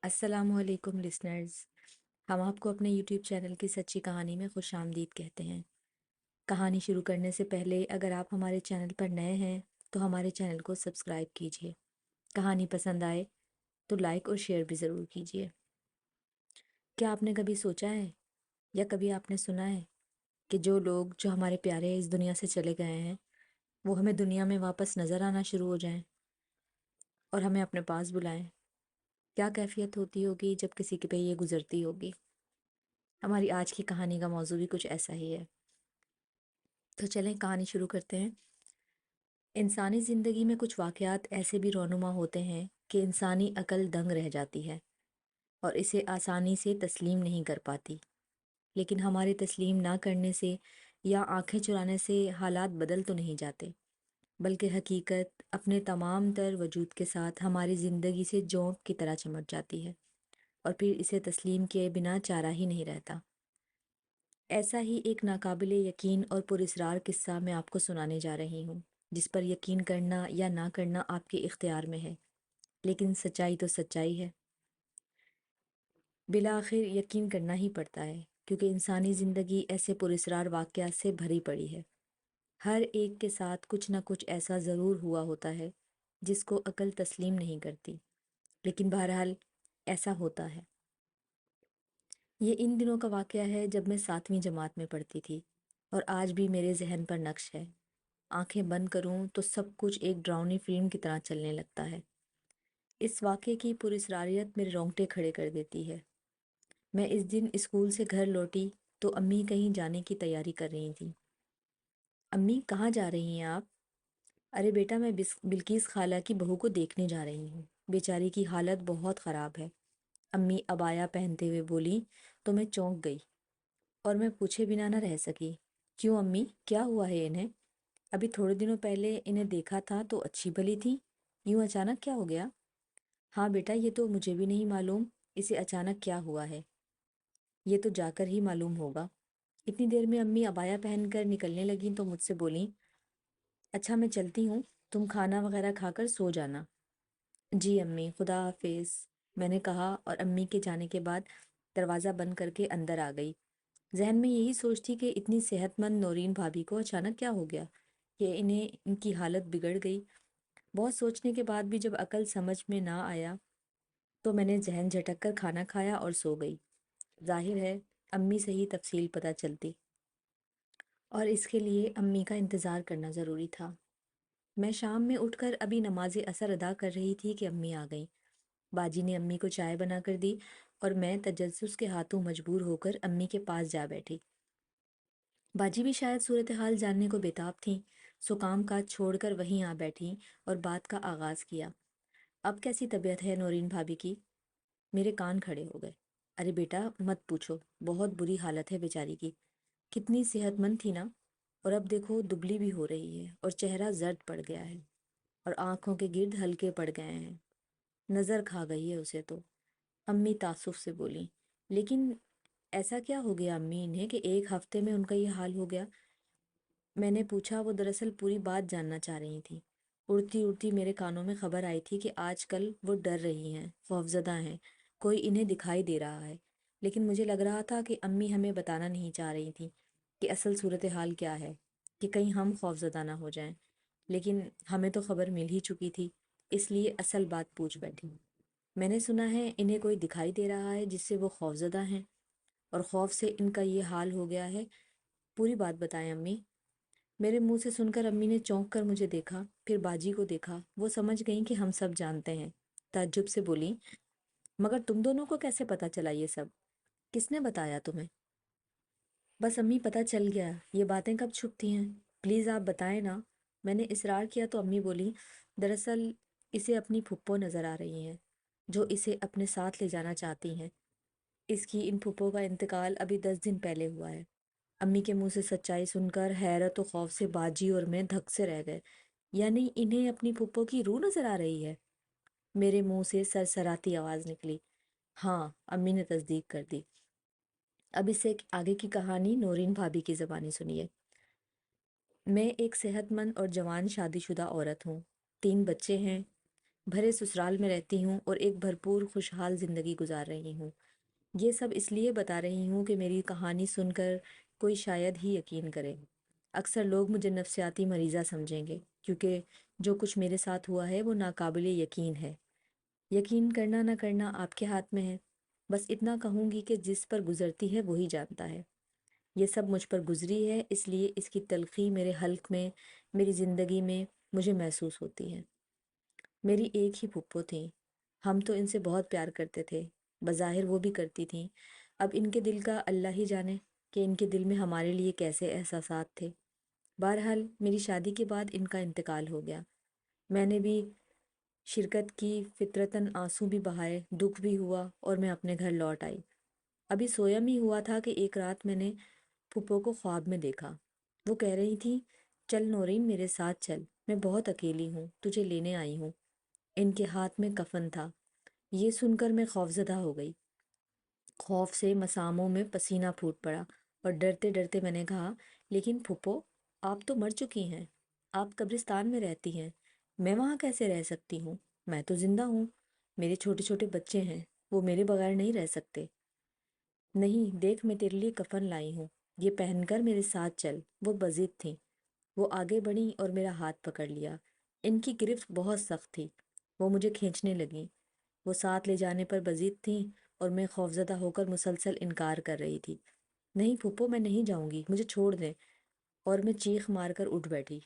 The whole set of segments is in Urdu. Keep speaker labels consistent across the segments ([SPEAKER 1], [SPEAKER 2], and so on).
[SPEAKER 1] السلام علیکم لسنرز، ہم آپ کو اپنے یوٹیوب چینل کی سچی کہانی میں خوش آمدید کہتے ہیں۔ کہانی شروع کرنے سے پہلے اگر آپ ہمارے چینل پر نئے ہیں تو ہمارے چینل کو سبسکرائب کیجیے۔ کہانی پسند آئے تو لائک اور شیئر بھی ضرور کیجیے۔ کیا آپ نے کبھی سوچا ہے یا کبھی آپ نے سنا ہے کہ جو لوگ جو ہمارے پیارے اس دنیا سے چلے گئے ہیں وہ ہمیں دنیا میں واپس نظر آنا شروع ہو جائیں اور ہمیں اپنے پاس بلائیں؟ کیا کیفیت ہوتی ہوگی جب کسی کے پہ یہ گزرتی ہوگی؟ ہماری آج کی کہانی کا موضوع بھی کچھ ایسا ہی ہے، تو چلیں کہانی شروع کرتے ہیں۔ انسانی زندگی میں کچھ واقعات ایسے بھی رونما ہوتے ہیں کہ انسانی عقل دنگ رہ جاتی ہے اور اسے آسانی سے تسلیم نہیں کر پاتی، لیکن ہمارے تسلیم نہ کرنے سے یا آنکھیں چرانے سے حالات بدل تو نہیں جاتے، بلکہ حقیقت اپنے تمام تر وجود کے ساتھ ہماری زندگی سے جونک کی طرح چمٹ جاتی ہے اور پھر اسے تسلیم کیے بنا چارہ ہی نہیں رہتا۔ ایسا ہی ایک ناقابل یقین اور پراسرار قصہ میں آپ کو سنانے جا رہی ہوں، جس پر یقین کرنا یا نہ کرنا آپ کے اختیار میں ہے، لیکن سچائی تو سچائی ہے۔ بالآخر یقین کرنا ہی پڑتا ہے، کیونکہ انسانی زندگی ایسے پراسرار واقعات سے بھری پڑی ہے۔ ہر ایک کے ساتھ کچھ نہ کچھ ایسا ضرور ہوا ہوتا ہے جس کو عقل تسلیم نہیں کرتی، لیکن بہرحال ایسا ہوتا ہے۔ یہ ان دنوں کا واقعہ ہے جب میں 7ویں جماعت میں پڑھتی تھی، اور آج بھی میرے ذہن پر نقش ہے۔ آنکھیں بند کروں تو سب کچھ ایک ڈراؤنی فلم کی طرح چلنے لگتا ہے۔ اس واقعے کی پراسراریت میرے رونگٹے کھڑے کر دیتی ہے۔ میں اس دن اسکول سے گھر لوٹی تو امی کہیں جانے کی تیاری کر رہی تھیں۔ امی کہاں جا رہی ہیں آپ؟ ارے بیٹا، میں بلقیس خالہ کی بہو کو دیکھنے جا رہی ہوں، بیچاری کی حالت بہت خراب ہے۔ امی عبایا پہنتے ہوئے بولی تو میں چونک گئی اور میں پوچھے بنا نہ رہ سکی، کیوں امی، کیا ہوا ہے انہیں؟ ابھی تھوڑے دنوں پہلے انہیں دیکھا تھا تو اچھی بھلی تھی، یوں اچانک کیا ہو گیا؟ ہاں بیٹا، یہ تو مجھے بھی نہیں معلوم اسے اچانک کیا ہوا ہے، یہ تو جا کر ہی معلوم ہوگا۔ اتنی دیر میں امی عبایا پہن کر نکلنے لگیں تو مجھ سے بولیں، اچھا میں چلتی ہوں، تم کھانا وغیرہ کھا کر سو جانا۔ جی امی، خدا حافظ، میں نے کہا اور امی کے جانے کے بعد دروازہ بند کر کے اندر آ گئی۔ ذہن میں یہی سوچ تھی کہ اتنی صحت مند نورین بھابھی کو اچانک کیا ہو گیا کہ ان کی حالت بگڑ گئی۔ بہت سوچنے کے بعد بھی جب عقل سمجھ میں نہ آیا تو میں نے ذہن جھٹک کر کھانا کھایا اور سو گئی۔ ظاہر ہے امی سے ہی تفصیل پتہ چلتی، اور اس کے لیے امی کا انتظار کرنا ضروری تھا۔ میں شام میں اٹھ کر ابھی نماز عصر ادا کر رہی تھی کہ امی آ گئیں۔ باجی نے امی کو چائے بنا کر دی اور میں تجسس کے ہاتھوں مجبور ہو کر امی کے پاس جا بیٹھی۔ باجی بھی شاید صورتحال جاننے کو بےتاب تھیں، سو کام کاج چھوڑ کر وہیں آ بیٹھیں اور بات کا آغاز کیا۔ اب کیسی طبیعت ہے نورین بھابھی کی؟ میرے کان کھڑے ہو گئے۔ ارے بیٹا مت پوچھو، بہت بری حالت ہے بیچاری کی، کتنی صحت مند تھی نا، اور اب دیکھو دبلی بھی ہو رہی ہے اور چہرہ زرد پڑ گیا ہے اور آنکھوں کے گرد ہلکے پڑ گئے ہیں، نظر کھا گئی ہے اسے تو، امی تعصف سے بولی۔ لیکن ایسا کیا ہو گیا امی انہیں کہ ایک ہفتے میں ان کا یہ حال ہو گیا؟ میں نے پوچھا۔ وہ دراصل پوری بات جاننا چاہ رہی تھی۔ اڑتی اڑتی میرے کانوں میں خبر آئی تھی کہ آج کل وہ ڈر رہی ہیں، خوفزدہ ہیں، کوئی انہیں دکھائی دے رہا ہے، لیکن مجھے لگ رہا تھا کہ امی ہمیں بتانا نہیں چاہ رہی تھی کہ اصل صورتحال کیا ہے، کہ کہیں ہم خوفزدہ نہ ہو جائیں، لیکن ہمیں تو خبر مل ہی چکی تھی، اس لیے اصل بات پوچھ بیٹھی۔ میں نے سنا ہے انہیں کوئی دکھائی دے رہا ہے جس سے وہ خوفزدہ ہیں اور خوف سے ان کا یہ حال ہو گیا ہے، پوری بات بتائیں امی۔ میرے منہ سے سن کر امی نے چونک کر مجھے دیکھا، پھر باجی کو دیکھا، وہ سمجھ گئیں کہ ہم سب جانتے ہیں، تعجب سے بولی، مگر تم دونوں کو کیسے پتا چلا یہ سب؟ کس نے بتایا تمہیں؟ بس امی پتہ چل گیا، یہ باتیں کب چھپتی ہیں، پلیز آپ بتائیں نا۔ میں نے اصرار کیا تو امی بولی، دراصل اسے اپنی پھپھو نظر آ رہی ہیں جو اسے اپنے ساتھ لے جانا چاہتی ہیں۔ اس کی ان پھپھو کا انتقال ابھی 10 دن پہلے ہوا ہے۔ امی کے منہ سے سچائی سن کر حیرت و خوف سے باجی اور میں دھک سے رہ گئے۔ یعنی انہیں اپنی پھپھو کی روح نظر آ رہی ہے؟ میرے منہ سے سرسراتی آواز نکلی۔ ہاں، امی نے تصدیق کر دی۔ اب اس سے آگے کی کہانی نورین بھابھی کی زبانی سنیے۔ میں ایک صحت مند اور جوان شادی شدہ عورت ہوں، 3 بچے ہیں، بھرے سسرال میں رہتی ہوں اور ایک بھرپور خوشحال زندگی گزار رہی ہوں۔ یہ سب اس لیے بتا رہی ہوں کہ میری کہانی سن کر کوئی شاید ہی یقین کرے۔ اکثر لوگ مجھے نفسیاتی مریضہ سمجھیں گے کیونکہ جو کچھ میرے ساتھ ہوا ہے وہ ناقابل یقین ہے۔ یقین کرنا نہ کرنا آپ کے ہاتھ میں ہے۔ بس اتنا کہوں گی کہ جس پر گزرتی ہے وہی جانتا ہے۔ یہ سب مجھ پر گزری ہے، اس لیے اس کی تلخی میرے حلق میں، میری زندگی میں مجھے محسوس ہوتی ہے۔ میری ایک ہی پھپھو تھیں، ہم تو ان سے بہت پیار کرتے تھے، بظاہر وہ بھی کرتی تھیں۔ اب ان کے دل کا اللہ ہی جانے کہ ان کے دل میں ہمارے لیے کیسے احساسات تھے۔ بہرحال میری شادی کے بعد ان کا انتقال ہو گیا۔ میں نے بھی شرکت کی، فطرتاً آنسو بھی بہائے، دکھ بھی ہوا اور میں اپنے گھر لوٹ آئی۔ ابھی سویا ہی ہوا تھا کہ ایک رات میں نے پھپھو کو خواب میں دیکھا۔ وہ کہہ رہی تھی، چل نورین میرے ساتھ چل، میں بہت اکیلی ہوں، تجھے لینے آئی ہوں۔ ان کے ہاتھ میں کفن تھا۔ یہ سن کر میں خوفزدہ ہو گئی۔ خوف سے مساموں میں پسینہ پھوٹ پڑا اور ڈرتے ڈرتے میں نے کہا، لیکن پھپھو آپ تو مر چکی ہیں، آپ قبرستان میں رہتی ہیں، میں وہاں کیسے رہ سکتی ہوں؟ میں تو زندہ ہوں، میرے چھوٹے چھوٹے بچے ہیں، وہ میرے بغیر نہیں رہ سکتے۔ نہیں، دیکھ میں تیرے لیے کفن لائی ہوں، یہ پہن کر میرے ساتھ چل۔ وہ بضد تھیں۔ وہ آگے بڑھیں اور میرا ہاتھ پکڑ لیا۔ ان کی گرفت بہت سخت تھی، وہ مجھے کھینچنے لگیں۔ وہ ساتھ لے جانے پر بضد تھیں اور میں خوفزدہ ہو کر مسلسل انکار کر رہی تھی۔ نہیں پھپھو، میں نہیں جاؤں گی، مجھے چھوڑ دیں۔ اور میں چیخ مار کر اٹھ بیٹھی۔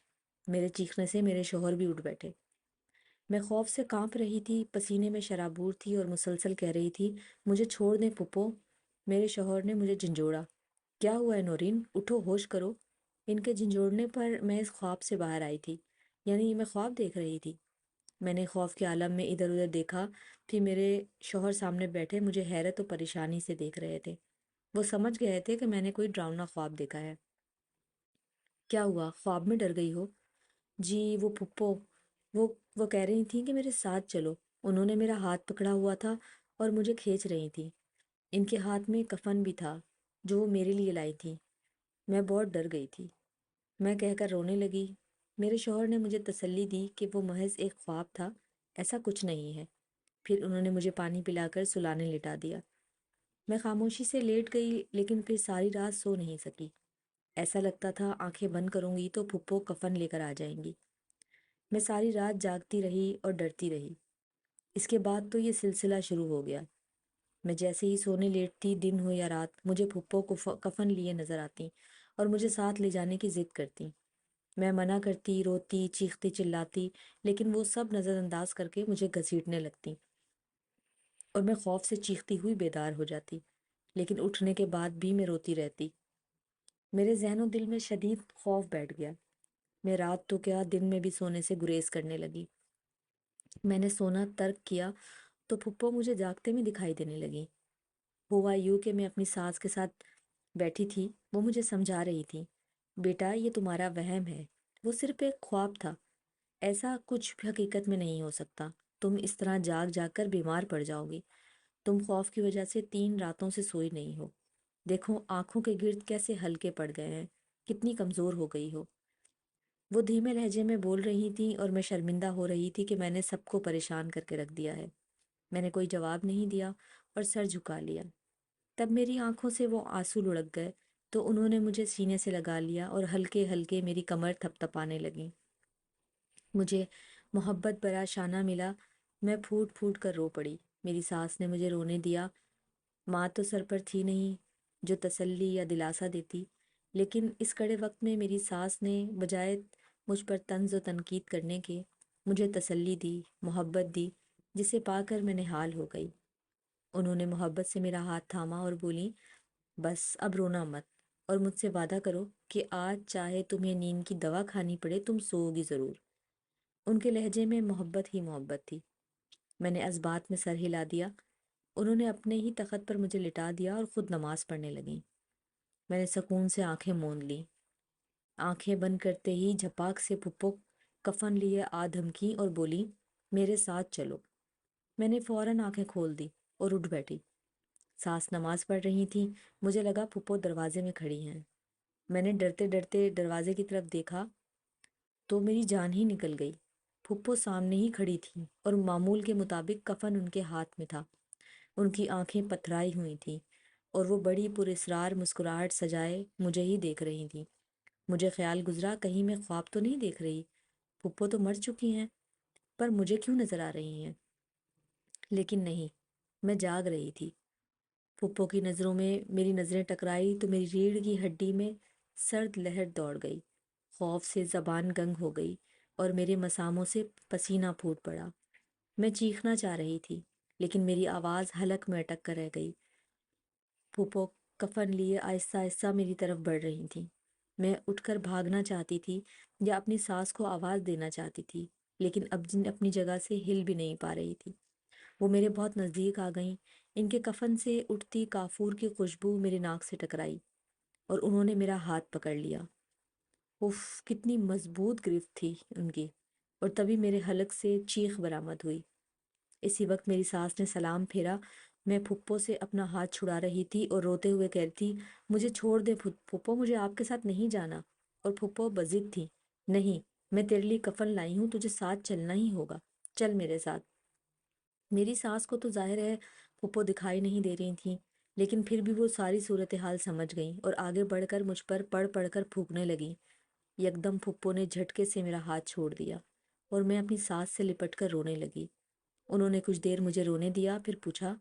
[SPEAKER 1] میرے چیخنے سے میرے شوہر بھی اٹھ بیٹھے۔ میں خوف سے کانپ رہی تھی، پسینے میں شرابور تھی اور مسلسل کہہ رہی تھی، مجھے چھوڑ دیں پھپھو۔ میرے شوہر نے مجھے جھنجھوڑا۔ کیا ہوا ہے نورین، اٹھو، ہوش کرو۔ ان کے جھنجھوڑنے پر میں اس خواب سے باہر آئی تھی، یعنی میں خواب دیکھ رہی تھی۔ میں نے خوف کے عالم میں ادھر ادھر دیکھا، پھر میرے شوہر سامنے بیٹھے مجھے حیرت و پریشانی سے دیکھ رہے تھے۔ وہ سمجھ گئے تھے کہ میں نے کوئی ڈراؤنا خواب دیکھا ہے۔ کیا ہوا، خواب میں ڈر گئی ہو؟ جی وہ پھپھو، وہ کہہ رہی تھیں کہ میرے ساتھ چلو۔ انہوں نے میرا ہاتھ پکڑا ہوا تھا اور مجھے کھینچ رہی تھیں۔ ان کے ہاتھ میں کفن بھی تھا جو وہ میرے لیے لائی تھی۔ میں بہت ڈر گئی تھی، میں کہہ کر رونے لگی۔ میرے شوہر نے مجھے تسلی دی کہ وہ محض ایک خواب تھا، ایسا کچھ نہیں ہے۔ پھر انہوں نے مجھے پانی پلا کر سلانے لٹا دیا۔ میں خاموشی سے لیٹ گئی لیکن پھر ساری رات سو نہیں سکی۔ ایسا لگتا تھا آنکھیں بند کروں گی تو پھپھو کفن لے کر آ جائیں گی۔ میں ساری رات جاگتی رہی اور ڈرتی رہی۔ اس کے بعد تو یہ سلسلہ شروع ہو گیا۔ میں جیسے ہی سونے لیٹتی، دن ہو یا رات، مجھے پھپھو کو کفن لیے نظر آتی اور مجھے ساتھ لے جانے کی ضد کرتی۔ میں منع کرتی، روتی، چیختی چلاتی، لیکن وہ سب نظر انداز کر کے مجھے گھسیٹنے لگتی اور میں خوف سے چیختی ہوئی بیدار ہو جاتی، لیکن اٹھنے کے بعد بھی میں روتی رہتی۔ میرے ذہن و دل میں شدید خوف بیٹھ گیا۔ میں رات تو کیا، دن میں بھی سونے سے گریز کرنے لگی۔ میں نے سونا ترک کیا تو پھپھو مجھے جاگتے میں دکھائی دینے لگی۔ ہوا یوں کہ میں اپنی ساس کے ساتھ بیٹھی تھی، وہ مجھے سمجھا رہی تھی، بیٹا یہ تمہارا وہم ہے، وہ صرف ایک خواب تھا، ایسا کچھ بھی حقیقت میں نہیں ہو سکتا، تم اس طرح جاگ جاگ کر بیمار پڑ جاؤ گی، تم خوف کی وجہ سے 3 راتوں سے سوئی نہیں ہو، دیکھو آنکھوں کے گرد کیسے ہلکے پڑ گئے ہیں، کتنی کمزور ہو گئی ہو۔ وہ دھیمے لہجے میں بول رہی تھیں اور میں شرمندہ ہو رہی تھی کہ میں نے سب کو پریشان کر کے رکھ دیا ہے۔ میں نے کوئی جواب نہیں دیا اور سر جھکا لیا۔ تب میری آنکھوں سے وہ آنسو لڑک گئے تو انہوں نے مجھے سینے سے لگا لیا اور ہلکے ہلکے میری کمر تھپ تھپانے لگیں۔ مجھے محبت بھرا شانہ ملا، میں پھوٹ پھوٹ کر رو پڑی۔ میری ساس نے مجھے رونے دیا۔ ماں تو سر پر تھی نہیں جو تسلی یا دلاسا دیتی، لیکن اس کڑے وقت میں میری ساس نے بجائے مجھ پر طنز و تنقید کرنے کے مجھے تسلی دی، محبت دی، جسے پا کر میں نہال ہو گئی۔ انہوں نے محبت سے میرا ہاتھ تھاما اور بولی، بس اب رونا مت اور مجھ سے وعدہ کرو کہ آج چاہے تمہیں نیند کی دوا کھانی پڑے تم سوؤ گی ضرور۔ ان کے لہجے میں محبت ہی محبت تھی۔ میں نے اسبات میں سر ہلا دیا۔ انہوں نے اپنے ہی تخت پر مجھے لٹا دیا اور خود نماز پڑھنے لگیں۔ میں نے سکون سے آنکھیں موند لیں۔ آنکھیں بند کرتے ہی جھپاک سے پھپھو کفن لیے آ دھمکی اور بولی، میرے ساتھ چلو۔ میں نے فوراً آنکھیں کھول دی اور اٹھ بیٹھی۔ ساس نماز پڑھ رہی تھیں، مجھے لگا پھپھو دروازے میں کھڑی ہیں۔ میں نے ڈرتے ڈرتے دروازے کی طرف دیکھا تو میری جان ہی نکل گئی۔ پھپھو سامنے ہی کھڑی تھیں اور معمول کے مطابق کفن ان کے ہاتھ میں تھا۔ ان کی آنکھیں پتھرائی ہوئی تھیں اور وہ بڑی پراسرار مسکراہٹ سجائے مجھے ہی دیکھ رہی تھیں۔ مجھے خیال گزرا کہیں میں خواب تو نہیں دیکھ رہی، پھپھو تو مر چکی ہیں، پر مجھے کیوں نظر آ رہی ہیں؟ لیکن نہیں، میں جاگ رہی تھی۔ پھپھو کی نظروں میں میری نظریں ٹکرائی تو میری ریڑھ کی ہڈی میں سرد لہر دوڑ گئی، خوف سے زبان گنگ ہو گئی اور میرے مساموں سے پسینہ پھوٹ پڑا۔ میں چیخنا چاہ رہی تھی لیکن میری آواز حلق میں اٹک کر رہ گئی۔ پھپھو کفن لیے آہستہ آہستہ میری طرف بڑھ رہی تھیں۔ میں اٹھ کر بھاگنا چاہتی تھی یا اپنی سانس کو آواز دینا چاہتی تھی، لیکن اب اپنی جگہ سے ہل بھی نہیں پا رہی تھی۔ وہ میرے بہت نزدیک آ گئیں، ان کے کفن سے اٹھتی کافور کی خوشبو میرے ناک سے ٹکرائی اور انہوں نے میرا ہاتھ پکڑ لیا۔ اف، کتنی مضبوط گرفت تھی ان کی، اور تبھی میرے حلق سے چیخ برآمد ہوئی۔ اسی وقت میری ساس نے سلام پھیرا۔ میں پھپھو سے اپنا ہاتھ چھڑا رہی تھی اور روتے ہوئے کہتی، مجھے چھوڑ دے پھپھو، مجھے آپ کے ساتھ نہیں جانا۔ اور پھپھو بضد تھی، نہیں، میں تیرے لیے کفن لائی ہوں، تجھے ساتھ چلنا ہی ہوگا، چل میرے ساتھ۔ میری ساس کو تو ظاہر ہے پھپھو دکھائی نہیں دے رہی تھیں، لیکن پھر بھی وہ ساری صورتحال سمجھ گئیں اور آگے بڑھ کر مجھ پر پڑھ کر پھونکنے لگیں۔ یکدم پھپھو نے جھٹکے سے میرا ہاتھ چھوڑ دیا اور میں اپنی ساس سے لپٹ کر رونے لگی۔ انہوں نے کچھ دیر مجھے رونے دیا، پھر پوچھا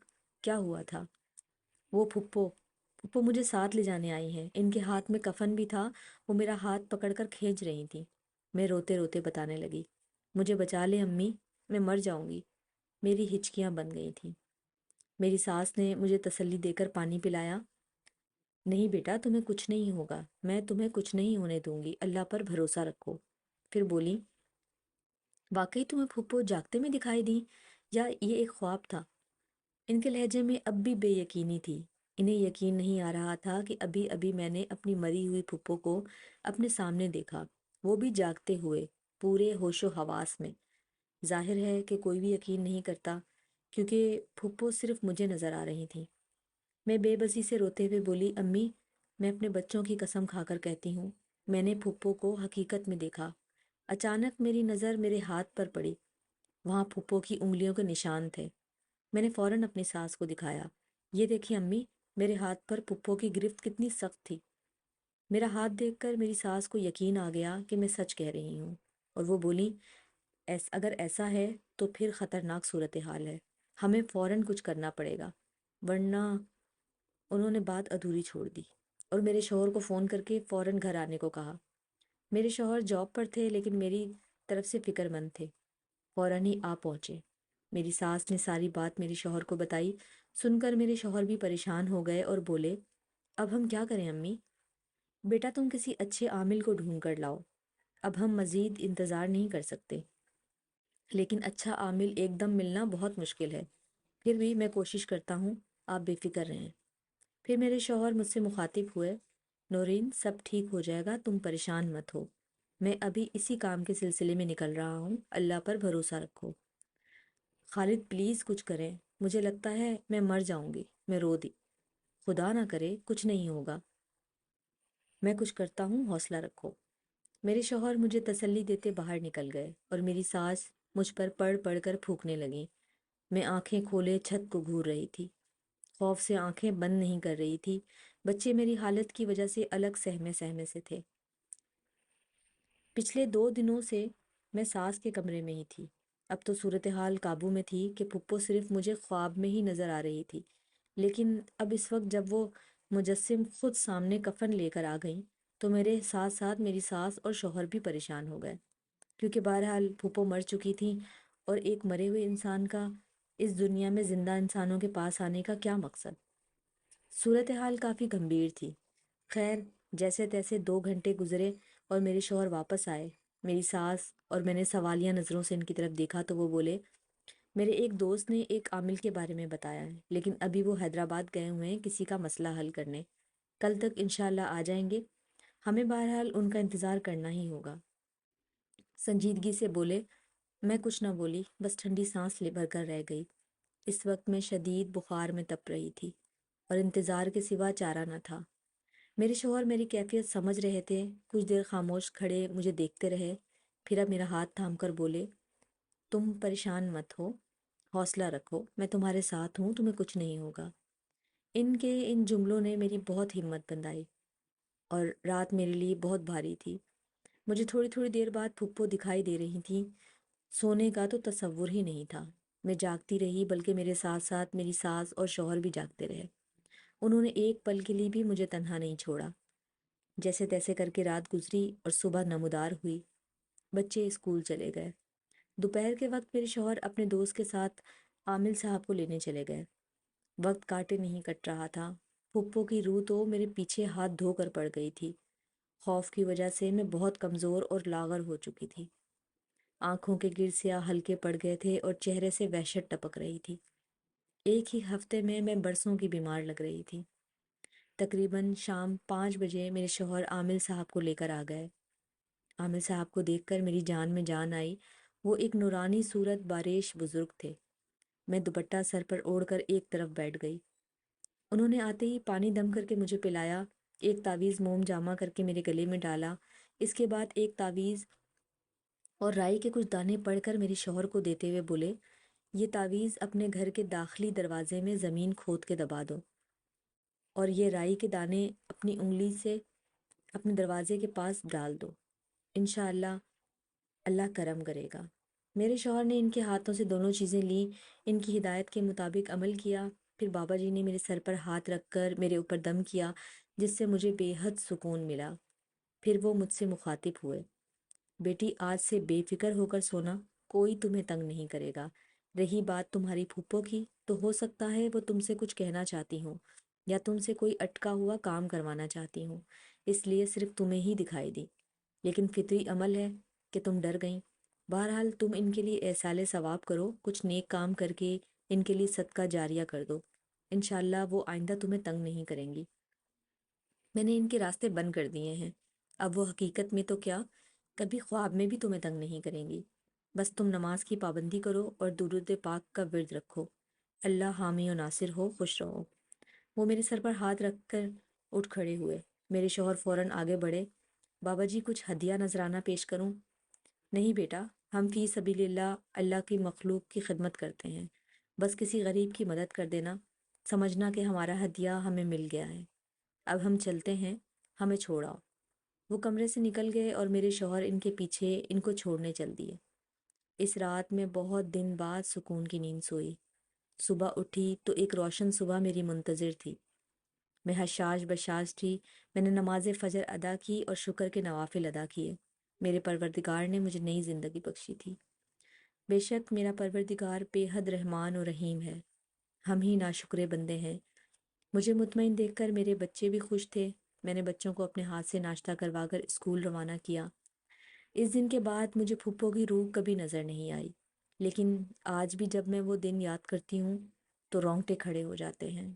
[SPEAKER 1] کیا ہوا تھا؟ وہ پھپھو مجھے ساتھ لے جانے آئی ہیں، ان کے ہاتھ میں کفن بھی تھا، وہ میرا ہاتھ پکڑ کر کھینچ رہی تھیں۔ میں روتے روتے بتانے لگی، مجھے بچا لے امی، میں مر جاؤں گی۔ میری ہچکیاں بن گئی تھیں۔ میری ساس نے مجھے تسلی دے کر پانی پلایا۔ نہیں بیٹا، تمہیں کچھ نہیں ہوگا، میں تمہیں کچھ نہیں ہونے دوں گی، اللہ پر بھروسہ رکھو۔ پھر بولی، واقعی تمہیں پھپھو جاگتے میں دکھائی دی یا یہ ایک خواب تھا؟ ان کے لہجے میں اب بھی بے یقینی تھی۔ انہیں یقین نہیں آ رہا تھا کہ ابھی ابھی میں نے اپنی مری ہوئی پھپھو کو اپنے سامنے دیکھا، وہ بھی جاگتے ہوئے، پورے ہوش و حواس میں۔ ظاہر ہے کہ کوئی بھی یقین نہیں کرتا، کیونکہ پھپھو صرف مجھے نظر آ رہی تھیں۔ میں بے بسی سے روتے ہوئے بولی، امی، میں اپنے بچوں کی قسم کھا کر کہتی ہوں، میں نے پھپھو کو حقیقت میں دیکھا۔ اچانک میری نظر میرے ہاتھ پر پڑی، وہاں پھپھو کی انگلیوں کے نشان تھے۔ میں نے فوراً اپنی ساس کو دکھایا، یہ دیکھیں امی، میرے ہاتھ پر پھپھو کی گرفت کتنی سخت تھی۔ میرا ہاتھ دیکھ کر میری ساس کو یقین آ گیا کہ میں سچ کہہ رہی ہوں، اور وہ بولی، اگر ایسا ہے تو پھر خطرناک صورتحال ہے، ہمیں فوراً کچھ کرنا پڑے گا، ورنہ… انہوں نے بات ادھوری چھوڑ دی اور میرے شوہر کو فون کر کے فوراً گھر آنے کو کہا۔ میرے شوہر جاب پر تھے لیکن میری طرف سے فکر مند تھے، فوراً ہی آ پہنچے۔ میری ساس نے ساری بات میرے شوہر کو بتائی۔ سن کر میرے شوہر بھی پریشان ہو گئے اور بولے، اب ہم کیا کریں امی؟ بیٹا تم کسی اچھے عامل کو ڈھونڈ کر لاؤ، اب ہم مزید انتظار نہیں کر سکتے۔ لیکن اچھا عامل ایک دم ملنا بہت مشکل ہے، پھر بھی میں کوشش کرتا ہوں، آپ بے فکر رہیں۔ پھر میرے شوہر مجھ سے مخاطب ہوئے، نورین، سب ٹھیک ہو جائے گا، تم پریشان مت ہو، میں ابھی اسی کام کے سلسلے میں نکل رہا ہوں، اللہ پر بھروسہ رکھو۔ خالد پلیز کچھ کریں، مجھے لگتا ہے میں مر جاؤں گی۔ میں رو دی، خدا نہ کرے، کچھ نہیں ہوگا، میں کچھ کرتا ہوں، حوصلہ رکھو۔ میرے شوہر مجھے تسلی دیتے باہر نکل گئے اور میری ساس مجھ پر پڑھ کر پھونکنے لگیں۔ میں آنکھیں کھولے چھت کو گھور رہی تھی، خوف سے آنکھیں بند نہیں کر رہی تھی۔ بچے میری حالت کی وجہ سے الگ سہمے سہمے سے تھے۔ پچھلے 2 دنوں سے میں ساس کے کمرے میں ہی تھی۔ اب تو صورتحال قابو میں تھی کہ پھپھو صرف مجھے خواب میں ہی نظر آ رہی تھی، لیکن اب اس وقت جب وہ مجسم خود سامنے کفن لے کر آ گئیں تو میرے ساتھ ساتھ میری ساس اور شوہر بھی پریشان ہو گئے، کیونکہ بہرحال پھپھو مر چکی تھیں اور ایک مرے ہوئے انسان کا اس دنیا میں زندہ انسانوں کے پاس آنے کا کیا مقصد؟ صورتحال کافی گمبھیر تھی۔ خیر، جیسے تیسے 2 گھنٹے گزرے اور میرے شوہر واپس آئے۔ میری ساس اور میں نے سوالیہ نظروں سے ان کی طرف دیکھا تو وہ بولے، میرے ایک دوست نے ایک عامل کے بارے میں بتایا ہے، لیکن ابھی وہ حیدرآباد گئے ہوئے ہیں کسی کا مسئلہ حل کرنے، کل تک انشاءاللہ آ جائیں گے، ہمیں بہرحال ان کا انتظار کرنا ہی ہوگا۔ سنجیدگی سے بولے۔ میں کچھ نہ بولی، بس ٹھنڈی سانس لے بھر کر رہ گئی۔ اس وقت میں شدید بخار میں تپ رہی تھی اور انتظار کے سوا چارہ نہ تھا۔ میرے شوہر میری کیفیت سمجھ رہے تھے، کچھ دیر خاموش کھڑے مجھے دیکھتے رہے، پھر اب میرا ہاتھ تھام کر بولے، تم پریشان مت ہو، حوصلہ رکھو، میں تمہارے ساتھ ہوں، تمہیں کچھ نہیں ہوگا۔ ان کے ان جملوں نے میری بہت ہمت بندھائی، اور رات میرے لیے بہت بھاری تھی۔ مجھے تھوڑی تھوڑی دیر بعد پھپھو دکھائی دے رہی تھیں۔ سونے کا تو تصور ہی نہیں تھا۔ میں جاگتی رہی، بلکہ میرے ساتھ ساتھ میری ساس اور شوہر بھی جاگتے رہے۔ انہوں نے ایک پل کے لیے بھی مجھے تنہا نہیں چھوڑا۔ جیسے تیسے کر کے رات گزری اور صبح نمودار ہوئی۔ بچے اسکول چلے گئے۔ دوپہر کے وقت میرے شوہر اپنے دوست کے ساتھ عامل صاحب کو لینے چلے گئے۔ وقت کاٹے نہیں کٹ رہا تھا۔ پھپھو کی روح تو میرے پیچھے ہاتھ دھو کر پڑ گئی تھی۔ خوف کی وجہ سے میں بہت کمزور اور لاغر ہو چکی تھی۔ آنکھوں کے گر سیاہ ہلکے پڑ گئے تھے اور چہرے سے وحشت ٹپک رہی تھی۔ ایک ہی ہفتے میں برسوں کی بیمار لگ رہی تھی۔ تقریباً شام 5 بجے میرے شوہر عامل صاحب کو لے کر آ گئے۔ عامل صاحب کو دیکھ کر میری جان میں جان آئی۔ وہ ایک نورانی صورت باریش بزرگ تھے۔ میں دوپٹہ سر پر اوڑھ کر ایک طرف بیٹھ گئی۔ انہوں نے آتے ہی پانی دم کر کے مجھے پلایا، ایک تعویذ موم جامع کر کے میرے گلے میں ڈالا۔ اس کے بعد ایک تعویذ اور رائی کے کچھ دانے پڑھ کر میرے شوہر کو دیتے ہوئے بولے، یہ تعویذ اپنے گھر کے داخلی دروازے میں زمین کھود کے دبا دو، اور یہ رائی کے دانے اپنی انگلی سے اپنے دروازے کے پاس ڈال دو۔ انشاءاللہ اللہ کرم کرے گا۔ میرے شوہر نے ان کے ہاتھوں سے دونوں چیزیں لیں، ان کی ہدایت کے مطابق عمل کیا۔ پھر بابا جی نے میرے سر پر ہاتھ رکھ کر میرے اوپر دم کیا، جس سے مجھے بے حد سکون ملا۔ پھر وہ مجھ سے مخاطب ہوئے، بیٹی آج سے بے فکر ہو کر سونا، کوئی تمہیں تنگ نہیں کرے گا۔ رہی بات تمہاری پھپھو کی، تو ہو سکتا ہے وہ تم سے کچھ کہنا چاہتی ہوں، یا تم سے کوئی اٹکا ہوا کام کروانا چاہتی ہوں، اس لیے صرف تمہیں ہی دکھائی دی، لیکن فطری عمل ہے کہ تم ڈر گئیں۔ بہرحال تم ان کے لیے احسال ثواب کرو، کچھ نیک کام کر کے ان کے لیے صدقہ جاریہ کر دو، انشاءاللہ وہ آئندہ تمہیں تنگ نہیں کریں گی۔ میں نے ان کے راستے بند کر دیے ہیں، اب وہ حقیقت میں تو کیا، کبھی خواب میں بھی تمہیں تنگ نہیں کریں گی۔ بس تم نماز کی پابندی کرو اور درود پاک کا ورد رکھو۔ اللہ حامی و ناصر ہو، خوش رہو۔ وہ میرے سر پر ہاتھ رکھ کر اٹھ کھڑے ہوئے۔ میرے شوہر فوراً آگے بڑھے، بابا جی کچھ ہدیہ نذرانہ پیش کروں؟ نہیں بیٹا، ہم فی سبیل اللہ اللہ کی مخلوق کی خدمت کرتے ہیں، بس کسی غریب کی مدد کر دینا، سمجھنا کہ ہمارا ہدیہ ہمیں مل گیا ہے۔ اب ہم چلتے ہیں، ہمیں چھوڑاؤ۔ وہ کمرے سے نکل گئے اور میرے شوہر ان کے پیچھے ان کو چھوڑنے چل دیے۔ اس رات میں بہت دن بعد سکون کی نیند سوئی۔ صبح اٹھی تو ایک روشن صبح میری منتظر تھی۔ میں حشاش بشاش تھی۔ میں نے نماز فجر ادا کی اور شکر کے نوافل ادا کیے۔ میرے پروردگار نے مجھے نئی زندگی بخشی تھی۔ بے شک میرا پروردگار بے حد رحمان و رحیم ہے، ہم ہی ناشکرے بندے ہیں۔ مجھے مطمئن دیکھ کر میرے بچے بھی خوش تھے۔ میں نے بچوں کو اپنے ہاتھ سے ناشتہ کروا کر اسکول روانہ کیا۔ اس دن کے بعد مجھے پھپھو کی روح کبھی نظر نہیں آئی، لیکن آج بھی جب میں وہ دن یاد کرتی ہوں تو رونگٹے کھڑے ہو جاتے ہیں۔